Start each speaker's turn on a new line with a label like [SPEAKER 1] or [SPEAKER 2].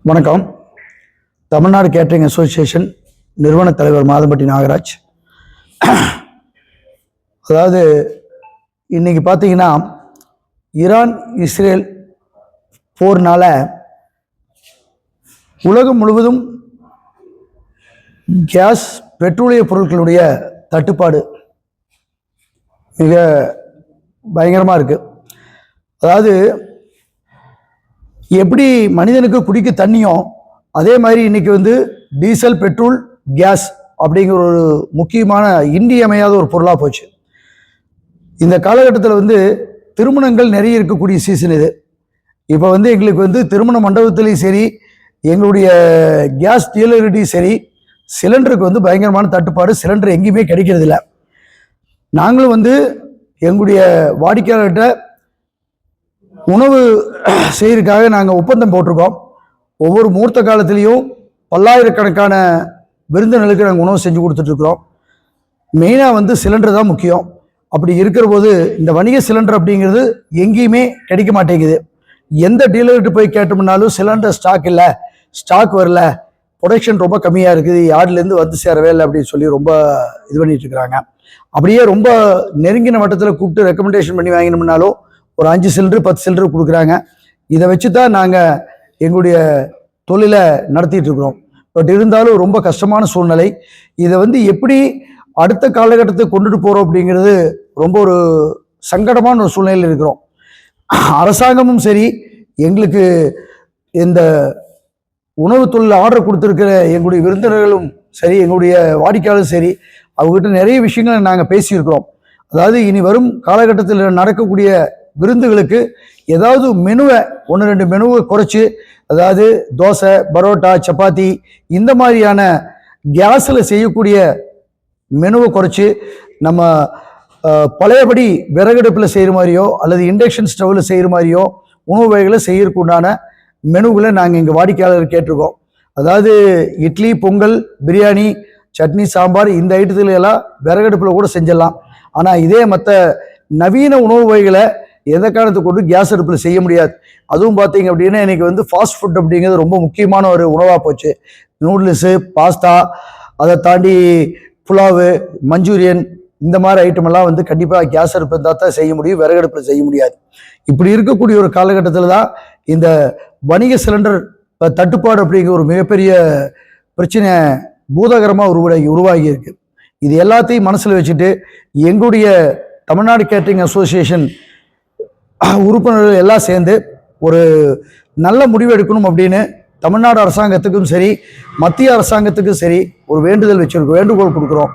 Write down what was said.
[SPEAKER 1] வணக்கம். Tamil Nadu catering association நிறுவன தலைவர் மாதம்பட்டி நாகராஜ். அதாவது இன்னைக்கு பார்த்தீங்கன்னா ஈரான் இஸ்ரேல் போர்னால உலகம் முழுவதும் கேஸ் பெட்ரோலிய பொருட்களுடைய தட்டுப்பாடு மிக பயங்கரமாக இருக்குது. அதாவது எப்படி மனிதனுக்கு குடிக்க தண்ணியும் அதே மாதிரி இன்னைக்கு டீசல் பெட்ரோல் கேஸ் அப்படிங்கிற ஒரு முக்கியமான இன்றியமையாத ஒரு பொருளாக போச்சு. இந்த காலகட்டத்தில் திருமணங்கள் நிறைய இருக்கக்கூடிய சீசன் இது. இப்போ எங்களுக்கு திருமண மண்டபத்துலேயும் சரி, எங்களுடைய கேஸ் டீலர்கிட்டையும் சரி, சிலிண்டருக்கு பயங்கரமான தட்டுப்பாடு. சிலிண்டர் எங்கேயுமே கிடைக்கிறதில்ல. நாங்களும் எங்களுடைய வாடிக்கையாளர்கிட்ட உணவு செய்யறதுக்காக நாங்கள் ஒப்பந்தம் போட்டிருக்கோம். ஒவ்வொரு முகூர்த்த காலத்திலையும் பல்லாயிரக்கணக்கான விருந்தினர்களுக்கு நாங்கள் உணவு செஞ்சு கொடுத்துட்ருக்குறோம். மெயினாக சிலிண்டர் தான் முக்கியம். அப்படி இருக்கிற போது இந்த வணிக சிலிண்டர் அப்படிங்கிறது எங்கேயுமே கிடைக்க மாட்டேங்குது. எந்த டீலர்கிட்ட போய் கேட்டோம்னாலும் சிலிண்டர் ஸ்டாக் இல்லை, ஸ்டாக் வரல, ப்ரொடக்ஷன் ரொம்ப கம்மியாக இருக்குது, யார்ட்லேருந்து சேரவே இல்லை அப்படின்னு சொல்லி ரொம்ப இது பண்ணிட்டு இருக்கிறாங்க. அப்படியே ரொம்ப நெருங்கின வட்டத்தில் கூப்பிட்டு ரெக்கமெண்டேஷன் பண்ணி வாங்கினோம்னாலும் ஒரு 5 சிலிண்டர் 10 சிலிண்டர் கொடுக்குறாங்க. இதை வச்சு தான் நாங்கள் எங்களுடைய தொழிலை நடத்திட்டு இருக்கிறோம். பட் இருந்தாலும் ரொம்ப கஷ்டமான சூழ்நிலை. இதை எப்படி அடுத்த காலகட்டத்தை கொண்டுட்டு போகிறோம் அப்படிங்கிறது ரொம்ப ஒரு சங்கடமான ஒரு சூழ்நிலையில் இருக்கிறோம். அரசாங்கமும் சரி, எங்களுக்கு இந்த உணவு தொழில் ஆர்டர் கொடுத்துருக்கிற எங்களுடைய விருந்தினர்களும் சரி, எங்களுடைய வாடிக்கையாளரும் சரி, அவங்ககிட்ட நிறைய விஷயங்களை நாங்கள் பேசியிருக்கிறோம். அதாவது இனி வரும் காலகட்டத்தில் நடக்கக்கூடிய விருந்துகளுக்கு ஏதாவது மெனுவை 1-2 மெனுவை குறைச்சி, அதாவது தோசை, பரோட்டா, சப்பாத்தி இந்த மாதிரியான கேஸில் செய்யக்கூடிய மெனுவை குறைச்சி நம்ம பழையபடி விறகடுப்பில் செய்கிற மாதிரியோ அல்லது இண்டக்ஷன் ஸ்டவ்வில் செய்கிற மாதிரியோ உணவு வகைகளை செய்யறதுக்கு உண்டான மெனுகளை நாங்கள் எங்கள் வாடிக்கையாளர் கேட்டிருக்கோம். அதாவது இட்லி, பொங்கல், பிரியாணி, சட்னி, சாம்பார் இந்த ஐட்டத்துல எல்லாம் விறகடுப்பில் கூட செஞ்சிடலாம். ஆனால் இதே மற்ற நவீன உணவு வகைகளை எந்த காரணத்தை கொண்டு கேஸ் அடுப்பில் செய்ய முடியாது. அதுவும் பார்த்தீங்க அப்படின்னா இன்னைக்கு ஃபாஸ்ட் ஃபுட் அப்படிங்கிறது ரொம்ப முக்கியமான ஒரு உணவாக போச்சு. நூடுல்ஸு, பாஸ்தா, அதை தாண்டி புலாவு, மஞ்சூரியன் இந்த மாதிரி ஐட்டமெல்லாம் கண்டிப்பாக கேஸ் அடுப்பு இருந்தால் தான் செய்ய முடியும், விறகடுப்பில் செய்ய முடியாது. இப்படி இருக்கக்கூடிய ஒரு காலகட்டத்தில் தான் இந்த வணிக சிலிண்டர் தட்டுப்பாடு அப்படிங்கிற ஒரு மிகப்பெரிய பிரச்சனை பூதகரமாக உருவாகி இருக்கு. இது எல்லாத்தையும் மனசில் வச்சுட்டு எங்களுடைய தமிழ்நாடு கேட்டரிங் அசோசியேஷன் உறுப்பினர்கள் எல்லாம் சேர்ந்து ஒரு நல்ல முடிவு எடுக்கணும் அப்படின்னு தமிழ்நாடு அரசாங்கத்துக்கும் சரி, மத்திய அரசாங்கத்துக்கும் சரி ஒரு வேண்டுகோள் கொடுக்குறோம்.